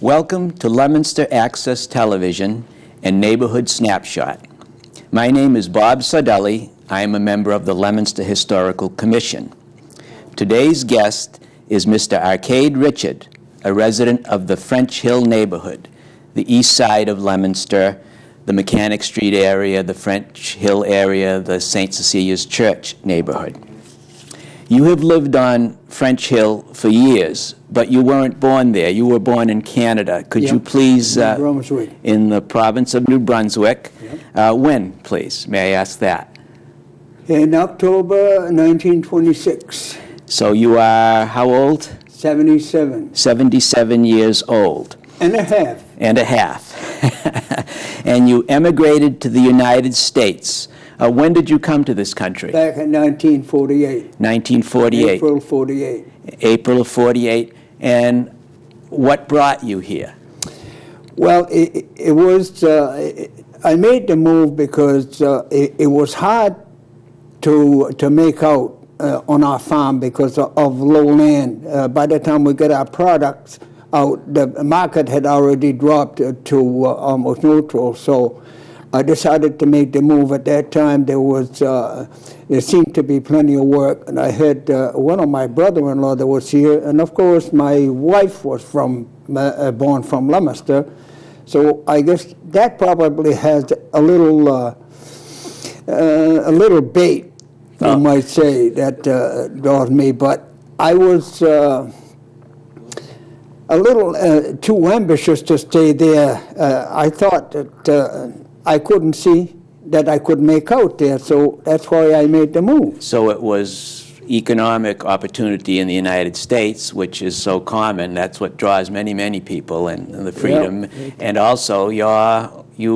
Welcome to Leominster Access Television and Neighborhood Snapshot. My name is Bob Saudelli. I am a member of the Leominster Historical Commission. Today's guest is Mr. Arcade Richard, a resident of the French Hill neighborhood, the east side of Leominster, the Mechanic Street area, the French Hill area, the St. Cecilia's Church neighborhood. You have lived on French Hill for years, but you weren't born there. You were born in Canada. Could you please, in the province of New Brunswick, when, please? May I ask that? In October 1926. So you are how old? 77. 77 years old. And a half. And a half. And you emigrated to the United States. When did you come to this country? Back in 1948. 1948. April 48. April of 48. And what brought you here? Well, it was, I made the move because it was hard to make out on our farm because of low land. By the time we get our products out, the market had already dropped to almost neutral. So I decided to make the move. At that time, there seemed to be plenty of work, and I had one of my brother-in-law that was here, and of course my wife was born from Leominster, so I guess that probably has a little bait, you might say, that draws me. But I was a little too ambitious to stay there. I thought that I couldn't see that I could make out there, so that's why I made the move. So it was economic opportunity in the United States, which is so common. That's what draws many, many people, and the freedom. Yep. And also, you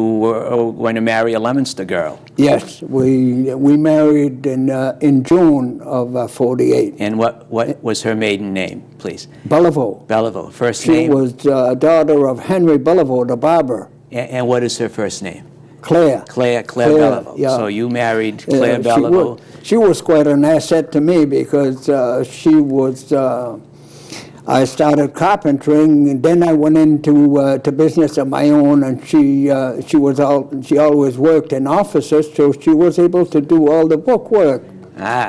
were going to marry a Leominster girl. Yes, we married in June of 48. And what was her maiden name, please? Bellevaux. Bellevaux. First name? She was daughter of Henry Bellevaux, the barber. And what is her first name? Claire. Claire Bellevaux. Yeah. So you married Claire Bellevaux. She was quite an asset to me because she was. I started carpentering, and then I went into to business of my own. And she always worked in offices, so she was able to do all the book work.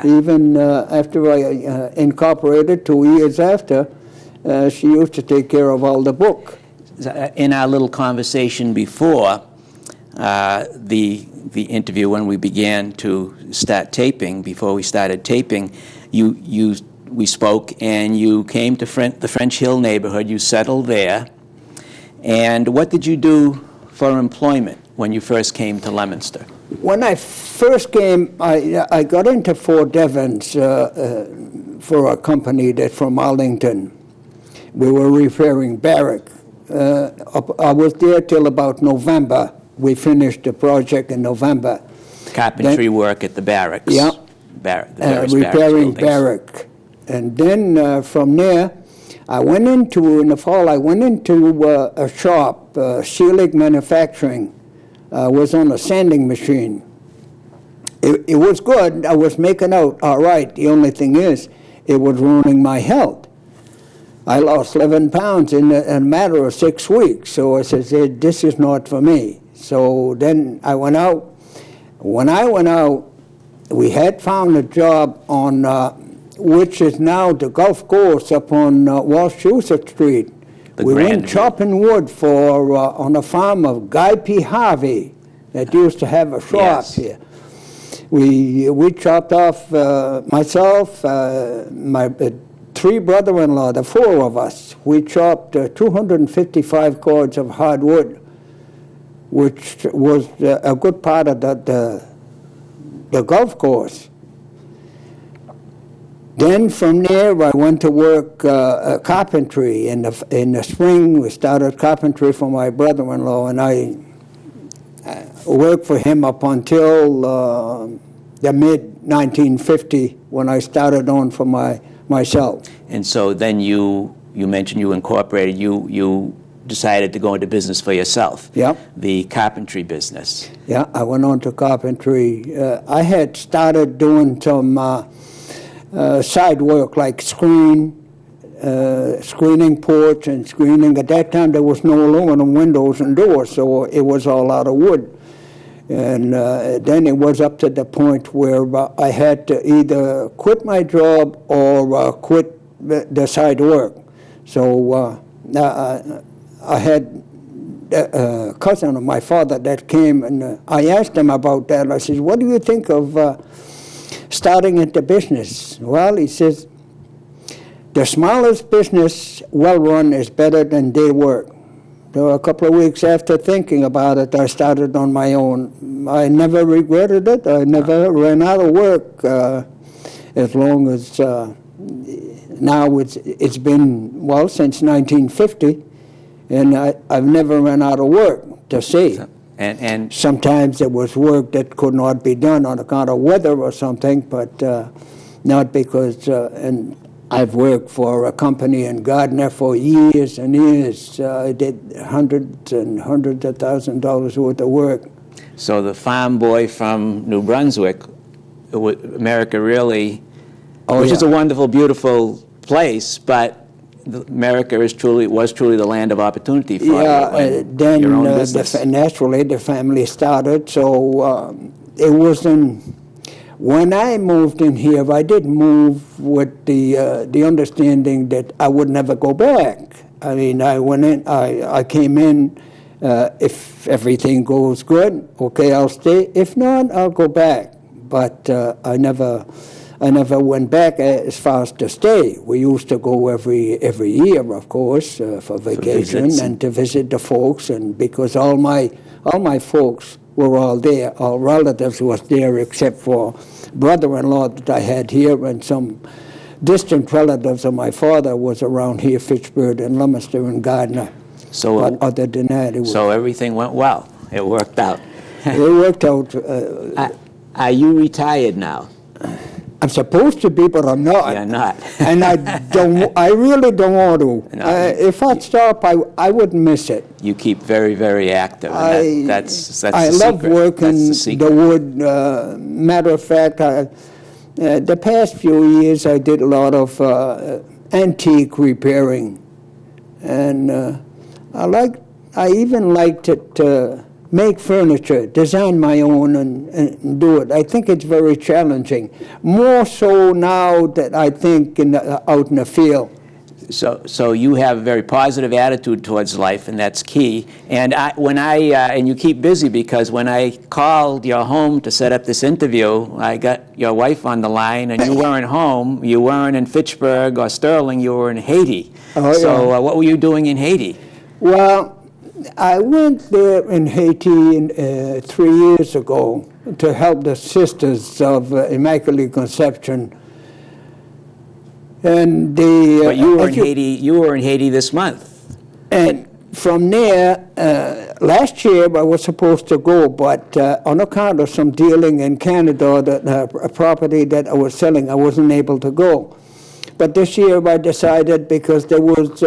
Even after I incorporated 2 years after, she used to take care of all the book. In our little conversation before the interview, when we began to start taping, before we started taping, we spoke, and you came to the French Hill neighborhood. You settled there. And what did you do for employment when you first came to Leominster? When I first came, I got into Fort Evans for a company that's from Arlington. We were repairing barrack. I was there till about November. We finished the project in November. Carpentry work at the barracks. Yeah. barracks Repairing barrack. And then from there, in the fall, I went into a shop, Sheelig Manufacturing. Was on a sanding machine. It was good. I was making out all right. The only thing is, it was ruining my health. I lost 11 pounds in a matter of 6 weeks. So I said, this is not for me. So then I went out. When I went out, we had found a job on, which is now the golf course up on Wachusett Street. We went chopping wood for on a farm of Guy P. Harvey that used to have a shop here. We chopped off myself, my 3 brother-in-law, the 4 of us. We chopped 255 cords of hardwood, which was a good part of the golf course. Then from there, I went to work carpentry. In the spring, we started carpentry for my brother-in-law, and I worked for him up until the mid-1950 when I started on for myself. And so then you mentioned you incorporated, you decided to go into business for yourself. Yeah. The carpentry business. Yeah, I went on to carpentry. I had started doing some side work like screen, screening porch and screening. At that time, there was no aluminum windows and doors, so it was all out of wood. And then it was up to the point where I had to either quit my job or quit the side work. So I had a cousin of my father that came, and I asked him about that. I said, what do you think of starting into business? Well, he says, the smallest business well run is better than day work. So a couple of weeks after thinking about it, I started on my own. I never regretted it. I never ran out of work, as long as now it's been, well, since 1950, and I've never run out of work to see. And sometimes there was work that could not be done on account of weather or something, but not because, and I've worked for a company in Gardner for years and years. I did hundreds and hundreds of $1,000s worth of work. so the farm boy from New Brunswick, America really, which is a wonderful, beautiful place, but America was truly the land of opportunity for you. Then your own business. Naturally the family started, so it wasn't. When I moved in here, I did move with the understanding that I would never go back. I mean, I went in, I came in, if everything goes good, okay, I'll stay. If not, I'll go back. But I never went back as far as to stay. We used to go every year, of course, for vacation and to visit the folks, and because all my folks were all there. All relatives was there except for brother-in-law that I had here, and some distant relatives of my father was around here, Fitchburg and Leominster and Gardner. So but other than that, it was, so everything went well. It worked out. it worked out. Are you retired now? I'm supposed to be, but I'm not. You're not. And I really don't want to. No. If I'd stop, I wouldn't miss it. You keep very, very active. And that's I the love secret. working That's the the wood. Matter of fact, the past few years I did a lot of antique repairing, and I even liked to make furniture, design my own, and do it. I think it's very challenging, more so now that I think out in the field. So you have a very positive attitude towards life, and that's key. And and you keep busy, because when I called your home to set up this interview, I got your wife on the line, and you weren't home. You weren't in Fitchburg or Sterling. You were in Haiti. Oh, so yeah. What were you doing in Haiti? Well, I went there in Haiti 3 years ago to help the Sisters of Immaculate Conception. And but you were in Haiti. You were in Haiti this month. And from there, last year I was supposed to go, but on account of some dealing in Canada, a property that I was selling, I wasn't able to go. But this year I decided, because there was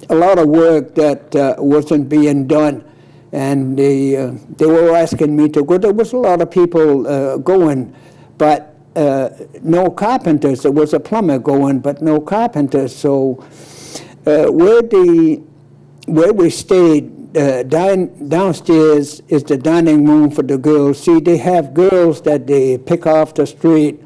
a lot of work that wasn't being done, and they were asking me to go. There was a lot of people going, but no carpenters. There was a plumber going, but no carpenters. So where we stayed, downstairs is the dining room for the girls. See, they have girls that they pick off the street,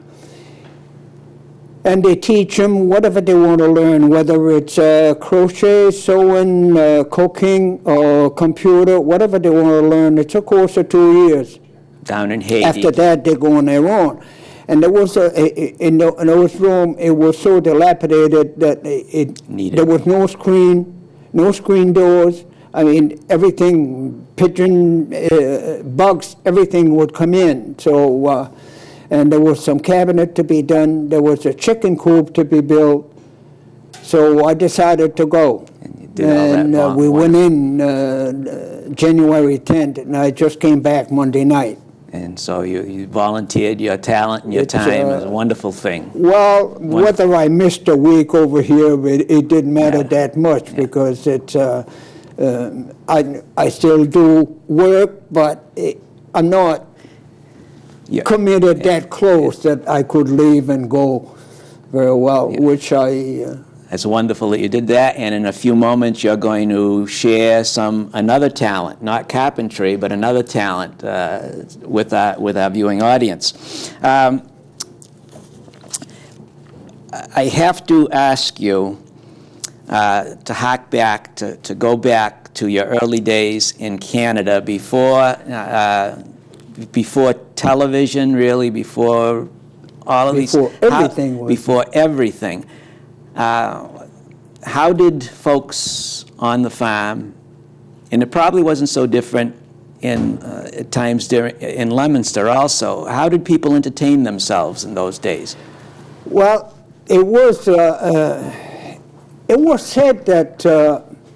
and they teach them whatever they want to learn, whether it's crochet, sewing, cooking, or computer, whatever they want to learn. It's a course of 2 years. Down in Haiti. After that, they go on their own. And there was in those room, it was so dilapidated that there was no screen doors. I mean, everything, pigeon, bugs, everything would come in. So. And there was some cabinet to be done. There was a chicken coop to be built. So I decided to go. And you did all that. We went in January 10th, and I just came back Monday night. And so you volunteered your talent and your time. It was a wonderful thing. Well, whether I missed a week over here, it didn't matter that much, because it's I still do work, but I'm not committed that close that I could leave and go very well, which I... It's wonderful that you did that, and in a few moments you're going to share another talent, not carpentry, but another talent with our viewing audience. I have to ask you to hark back, to go back to your early days in Canada before television, really, before all of before everything was. Before everything. How did folks on the farm, and it probably wasn't so different at times in Leominster also, how did people entertain themselves in those days? Well, it was said that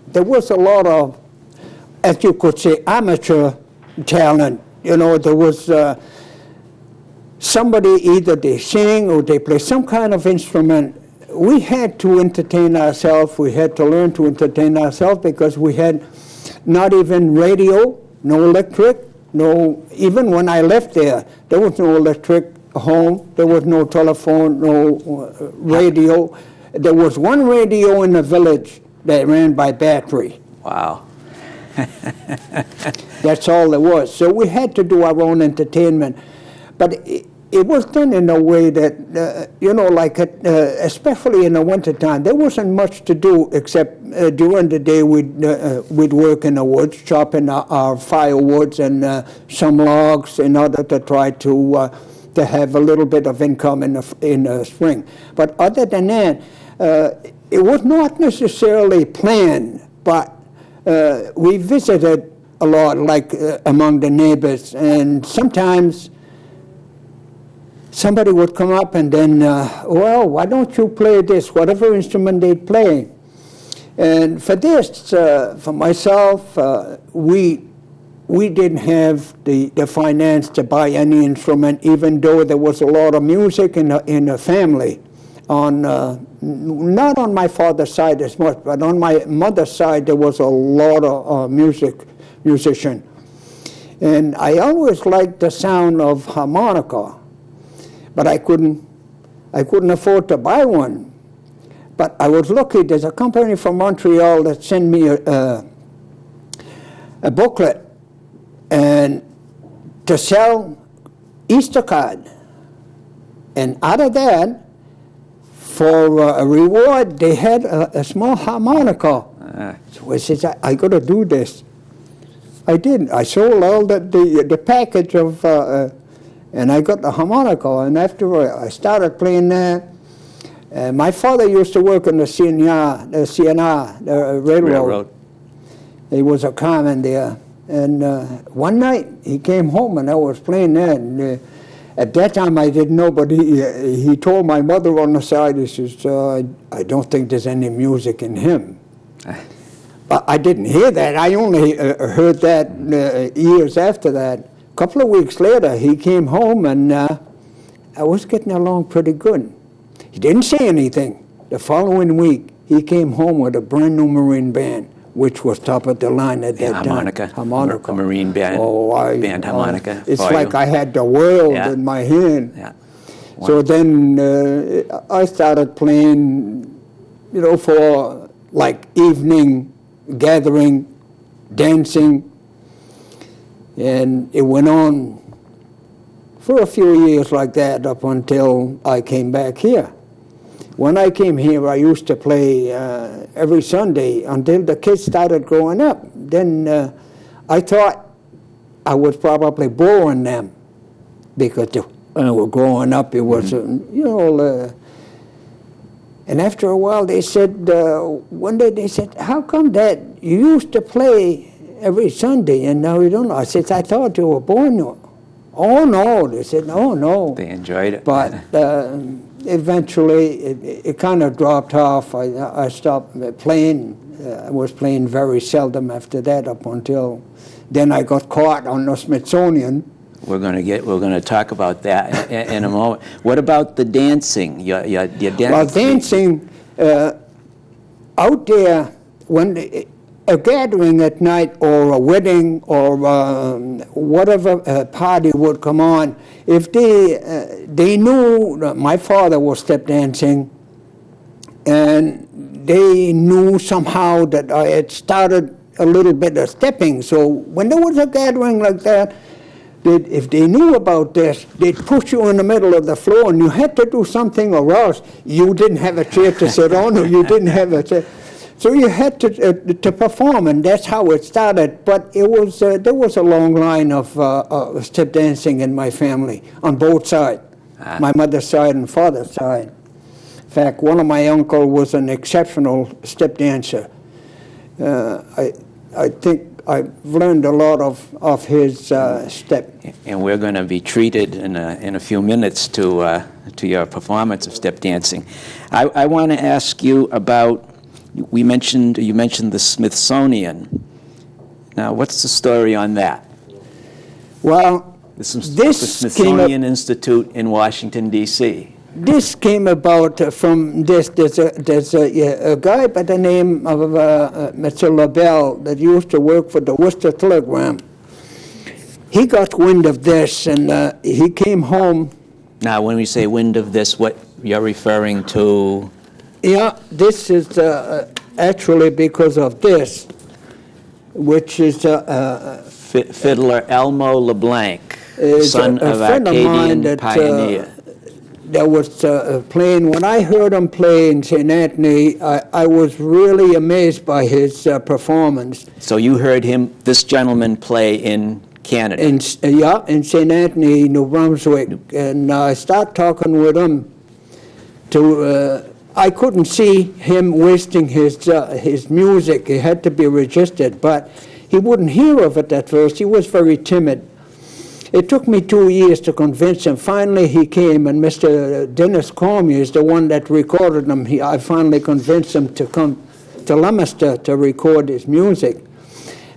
there was a lot of, as you could say, amateur talent. You know, there was somebody, either they sing or they play some kind of instrument. We had to entertain ourselves. We had to learn to entertain ourselves because we had not even radio, no electric, no, even when I left there was no electric home, there was no telephone, no radio. There was one radio in the village that ran by battery. Wow. That's all there was. So we had to do our own entertainment. But it was done in a way that, you know, like, especially in the wintertime, there wasn't much to do except during the day we'd work in the woods, chopping our firewoods and some logs in order to try to have a little bit of income in the spring. But other than that, it was not necessarily planned, but we visited a lot, like among the neighbors, and sometimes somebody would come up and then, well, why don't you play this, whatever instrument they'd play. And for this, for myself, we didn't have the finance to buy any instrument, even though there was a lot of music in the family. Not on my father's side as much, but on my mother's side there was a lot of musician. And I always liked the sound of harmonica, but I couldn't afford to buy one. But I was lucky. There's a company from Montreal that sent me a booklet and to sell Easter card. And out of that, for a reward, they had a small harmonica. So I said, I got to do this. I did. I sold all the package of, and I got the harmonica. And after I started playing that, my father used to work on the CNR, the railroad. He was a carman there. And one night he came home and I was playing that. And, at that time I didn't know, but he told my mother on the side, he says, I don't think there's any music in him. I didn't hear that. I only heard that years after that. A couple of weeks later he came home and I was getting along pretty good. He didn't say anything. The following week he came home with a brand new marine band, which was top of the line at that harmonica. time. Harmonica. A marine band. Band harmonica. It's like I had the world in my hand. Yeah. So then I started playing, you know, for like evening gathering, dancing, and it went on for a few years like that up until I came back here. When I came here, I used to play every Sunday until the kids started growing up. Then I thought I was probably boring them because when they were growing up, it was, you know, and after a while they said, one day they said, how come that you used to play every Sunday and now you don't? I said, I thought you were boring. Oh, no. They said, oh, no. They enjoyed it. But eventually it kind of dropped off. I stopped playing. I was playing very seldom after that up until then I got caught on the Smithsonian. We're going to talk about that in a moment. What about the dancing? Your dancing? Well, dancing out there, when a gathering at night or a wedding or whatever party would come on, if they knew that my father was step dancing, and they knew somehow that I had started a little bit of stepping, so when there was a gathering like that, if they knew about this, they'd push you in the middle of the floor, and you had to do something, or else you didn't have a chair to sit on, or you didn't have a chair. So you had to perform, and that's how it started. But it was there was a long line of step dancing in my family on both sides, my mother's side and father's side. In fact, one of my uncles was an exceptional step dancer. I think I've learned a lot of his step. And we're going to be treated in a few minutes to your performance of step dancing. I want to ask you about, you mentioned the Smithsonian. Now, what's the story on that? Well, the Smithsonian Institute in Washington, D.C. This came about from this. There's a guy by the name of Mr. LaBelle that used to work for the Worcester Telegram. He got wind of this, and he came home. Now, when we say wind of this, what you're referring to? Yeah, this is actually because of this, which is Fiddler Elmo LeBlanc, son of Acadian pioneer. That was playing. When I heard him play in St. Anthony, I was really amazed by his performance. So you heard this gentleman play in Canada? In St. Anthony, New Brunswick. And I started talking with him I couldn't see him wasting his music. It had to be registered, but he wouldn't hear of it at first. He was very timid. It took me 2 years to convince him. Finally, he came, and Mr. Dennis Cormier is the one that recorded him. I finally convinced him to come to Leominster to record his music.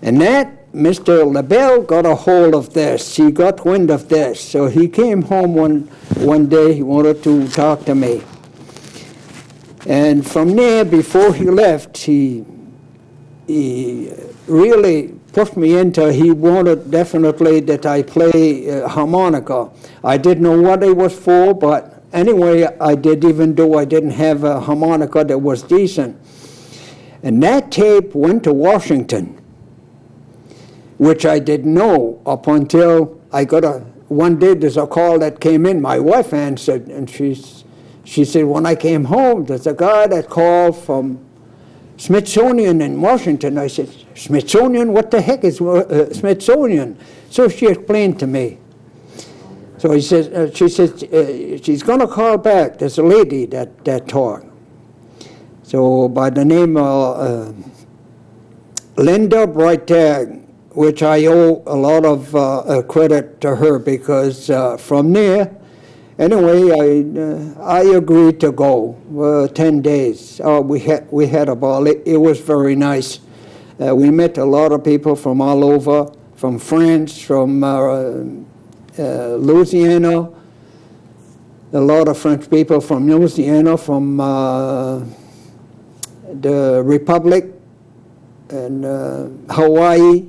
And that, Mr. LaBelle got a hold of this. He got wind of this. So he came home one day. He wanted to talk to me. And from there, before he left, he really pushed me into, he wanted definitely that I play harmonica. I didn't know what it was for, but anyway, I did, even though I didn't have a harmonica that was decent. And that tape went to Washington, which I didn't know up until I got one day there's a call that came in. My wife answered, and she said, when I came home, there's a guy that called from Smithsonian in Washington. I said, Smithsonian? What the heck is Smithsonian? So she explained to me. So she said, she's going to call back. There's a lady that talked. So by the name of Linda Breitag, which I owe a lot of credit to her, because from there, anyway, I agreed to go 10 days. We had a ball. It was very nice. We met a lot of people from all over, from France, from Louisiana, a lot of French people from Louisiana, from the Republic, and Hawaii.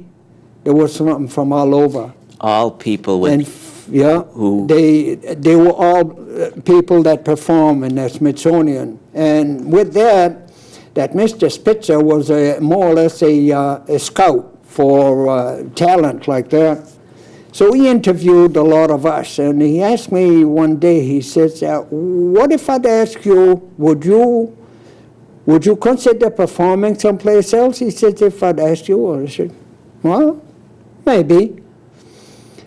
There was some from all over. All people with who? They were all people that perform in the Smithsonian. And with that Mr. Spitzer was more or less a scout for talent like that. So he interviewed a lot of us, and he asked me one day, he says, what if I'd ask you, would you consider performing someplace else? He said, if I'd ask you. I said, well, maybe.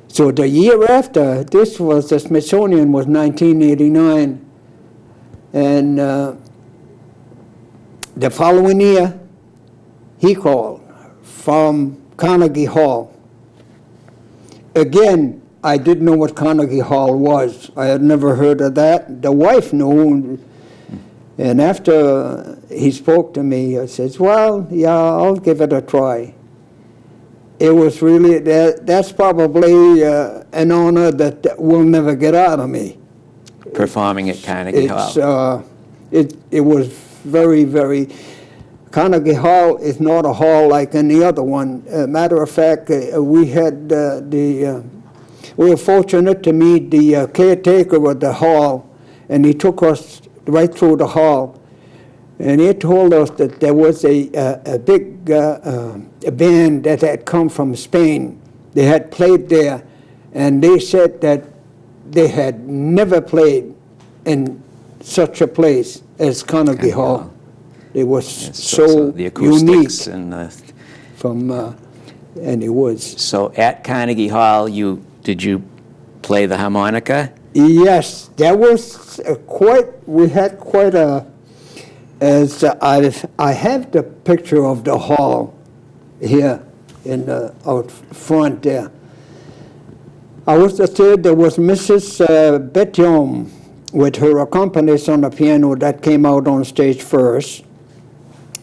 So the year after, this was, the Smithsonian was 1989, and the following year, he called from Carnegie Hall. Again, I didn't know what Carnegie Hall was. I had never heard of that. The wife knew, and after he spoke to me, I says, well, yeah, I'll give it a try. It was really, that's probably an honor that will never get out of me. Performing at Carnegie Hall. It was very, very, Carnegie Hall is not a hall like any other one. Matter of fact, we were fortunate to meet the caretaker of the hall, and he took us right through the hall. And he told us that there was a big band that had come from Spain. They had played there, and they said that they had never played in such a place as Carnegie Hall. It was so the acoustics unique. And And it was. so at Carnegie Hall, did you play the harmonica? Yes, there was we had quite a, I have the picture of the hall here in out front there. I was the third. There was Mrs. Bettium with her accompanist on the piano that came out on stage first.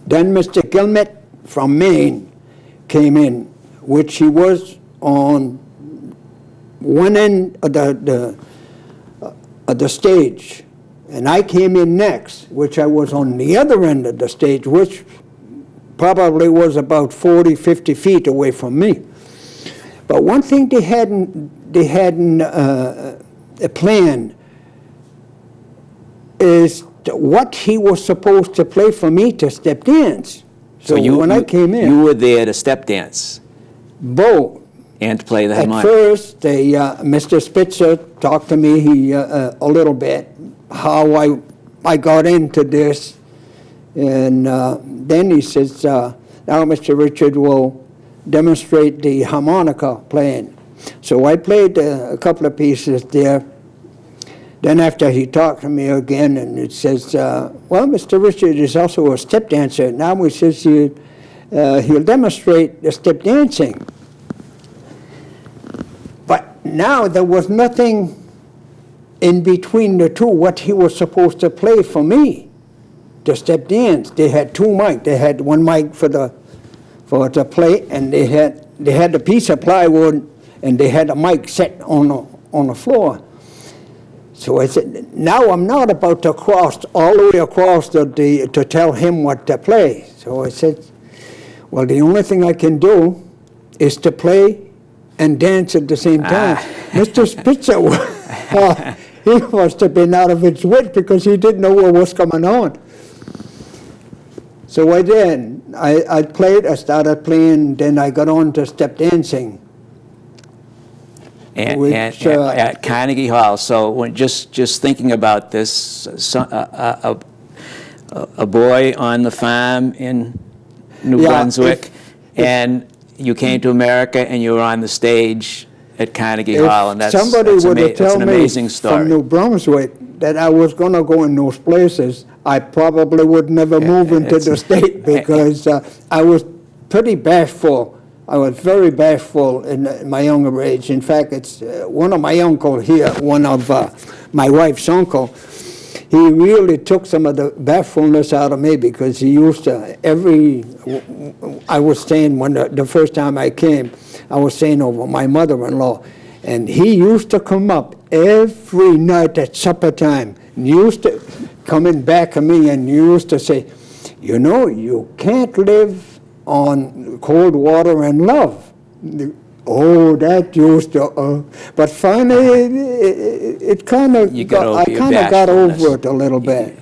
Then Mr. Gilmet from Maine came in, which he was on one end of the stage, and I came in next, which I was on the other end of the stage, which probably was about 40, 50 feet away from me. But one thing they hadn't planned is what he was supposed to play for me to step dance. So when I came in, you were there to step dance both. and to play the At harmonica. first, Mr. Spitzer talked to me a little bit how I got into this, and then he says, "Now, Mr. Richard will demonstrate the harmonica playing." So I played a couple of pieces there. Then after he talked to me again, and it says, "Well, Mr. Richard is also a step dancer." Now he says he'll demonstrate the step dancing. But now there was nothing in between the two, what he was supposed to play for me, the step dance. They had two mics. They had one mic for the play, and they had a piece of plywood, and they had a mic set on the floor. So I said, now I'm not about to cross all the way across to tell him what to play. So I said, well, the only thing I can do is to play and dance at the same time. Mr. Spitzer, he must have been out of his wit because he didn't know what was going on. So I did. I played, I started playing, then I got on to step dancing. And at Carnegie Hall. So when just thinking about this, a boy on the farm in New Brunswick, and you came to America and you were on the stage at Carnegie Hall, and that's an amazing story. From New Brunswick that I was going to go in those places, I probably would never move into the state because I was pretty bashful. I was very bashful in my younger age. In fact, it's one of my uncle here, one of my wife's uncle, he really took some of the bashfulness out of me because he used to, I was staying, the first time I came, I was staying over my mother-in-law, and he used to come up every night at supper time, and used to come in back of me and used to say, you know, you can't live on cold water and love. Oh, that used to, but finally it kind of, I kind of got over it a little bit.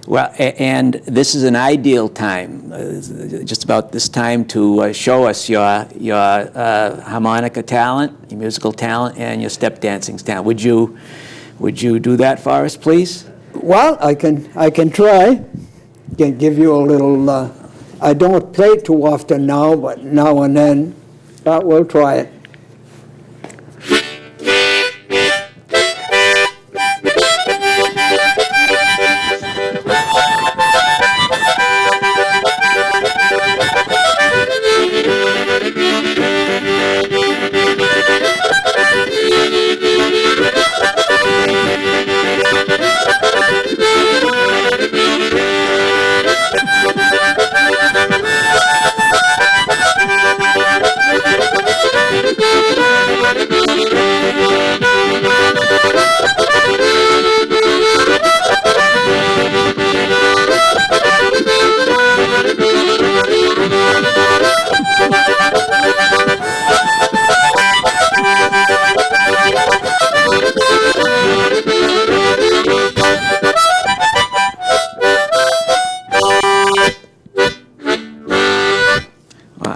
Well, and this is an ideal time, just about this time, to show us your harmonica talent, your musical talent, and your step dancing talent. Would you do that for us, please? Well, I can try. Can give you a little. I don't play too often now, but now and then, but we'll try it.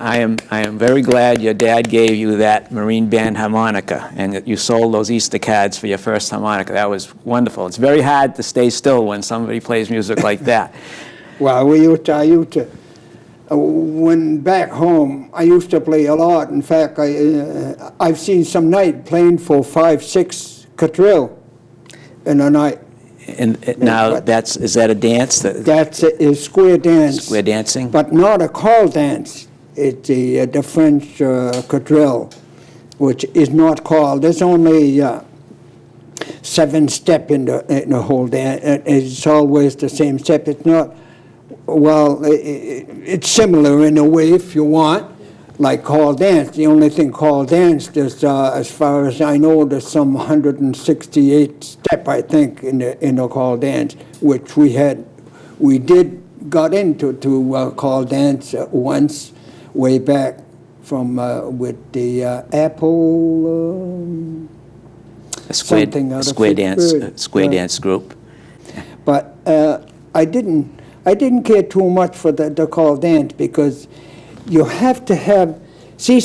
I am very glad your dad gave you that Marine Band harmonica and that you sold those Easter cards for your first harmonica. That was wonderful. It's very hard to stay still when somebody plays music like that. Well, I used to, when back home, I used to play a lot. In fact, I've seen some night playing for 5, 6 quadrille in a night. And now, is that a dance? That's a square dance. Square dancing? But not a call dance. It's the French quadrille, which is not called. There's only 7 steps in the whole dance. It's always the same step. It's not, well, it's similar in a way if you want, like call dance. The only thing call dance is, as far as I know, there's some 168 step, I think, in the call dance, which we got into call dance once, way back from with the Apple square dance group. But I didn't care too much for the call dance because you have to have, see,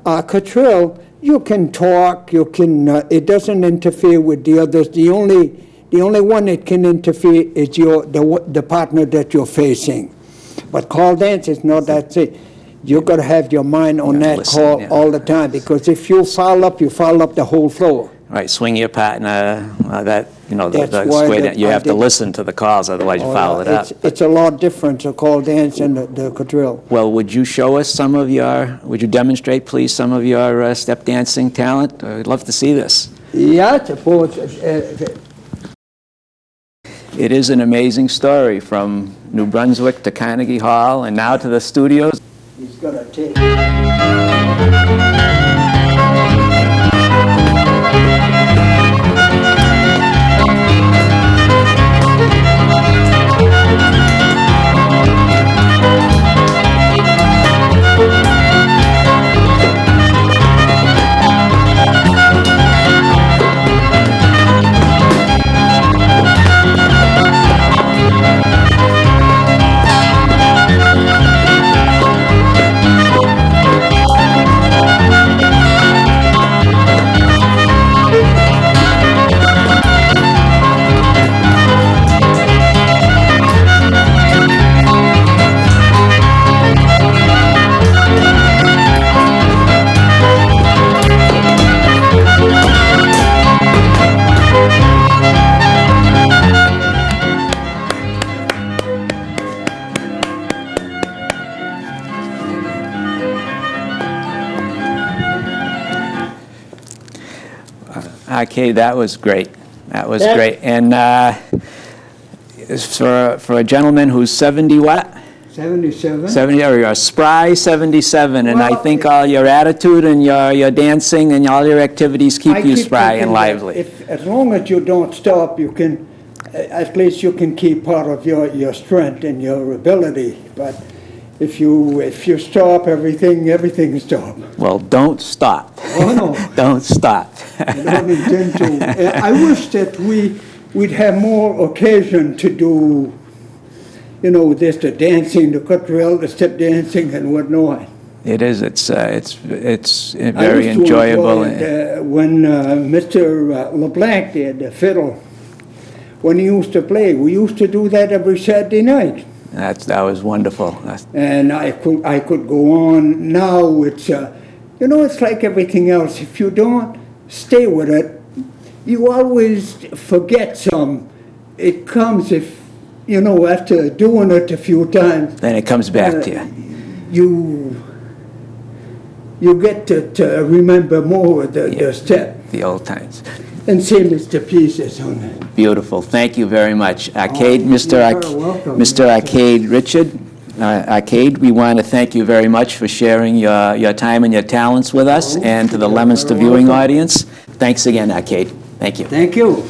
quadrille, you can talk, you can, it doesn't interfere with the others. The only one that can interfere is the partner that you're facing. But call dance is not that. You've got to have your mind on that call all the time, because if you foul up the whole floor. Right, swing your partner, you have to listen to the calls, otherwise you foul it up. It's a lot different, a call dance and the quadrille. Well, would you show us would you demonstrate, please, some of your step dancing talent? I'd love to see this. Yeah, I suppose. It is an amazing story, from New Brunswick to Carnegie Hall and now to the studios. He's got to take. Okay, that was great. That was great. And for a gentleman who's 70 what? 77. 70, or you're a spry 77, and I think all your attitude and your dancing and all your activities keep you spry and lively. As long as you don't stop, you can, at least you can keep part of your strength and your ability. But if you stop, everything stops. Well, don't stop. Oh, no. Don't stop. I don't intend to. I wish that we'd have more occasion to do, this, the dancing, the quadrille, the step dancing, and whatnot. It is. It's very enjoyable. When Mr. LeBlanc did the fiddle, when he used to play, we used to do that every Saturday night. That was wonderful. And I could go on. Now it's it's like everything else. If you don't stay with it, you always forget some. It comes after doing it a few times. Then it comes back to you. You get to remember more the step. The old times. And same as the pieces on it. Beautiful. Thank you very much. Arcade, Mr. Arcade Richard. Arcade, we want to thank you very much for sharing your time and your talents with us, and to the Leominster viewing audience. Thanks again, Arcade. Thank you. Thank you.